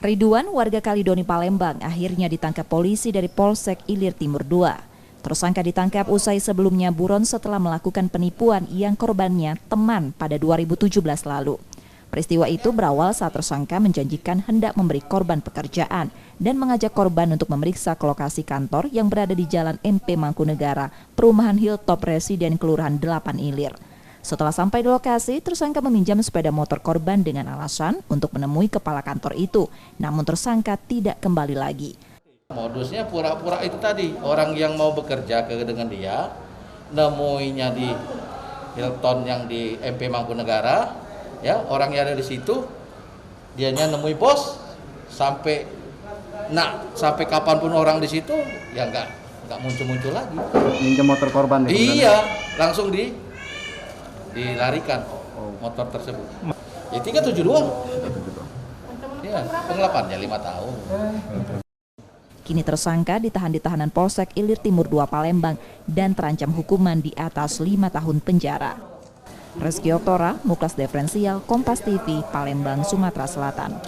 Ridwan, warga Kalidoni Palembang, akhirnya ditangkap polisi dari Polsek Ilir Timur II. Tersangka ditangkap usai sebelumnya buron setelah melakukan penipuan yang korbannya teman pada 2017 lalu. Peristiwa itu berawal saat tersangka menjanjikan hendak memberi korban pekerjaan dan mengajak korban untuk memeriksa ke lokasi kantor yang berada di Jalan MP Mangkunegara, Perumahan Hilltop Residen Kelurahan 8 Ilir. Setelah sampai di lokasi, tersangka meminjam sepeda motor korban dengan alasan untuk menemui kepala kantor itu, namun tersangka tidak kembali lagi. Modusnya pura-pura itu tadi, orang yang mau bekerja dengan dia, nemuinya di Hilton yang di MP Mangkunegara, ya orang yang ada di situ, dianya nemui bos, sampai kapanpun orang di situ, ya nggak muncul lagi. Minjem motor korban? Iya, langsung dilarikan motor tersebut. Ya 372. Ya, penggelapannya 5 tahun. Kini tersangka ditahan di tahanan Polsek Ilir Timur II Palembang dan terancam hukuman di atas 5 tahun penjara. Reski Oktora, Muklas Diferensial, Kompas TV, Palembang, Sumatera Selatan.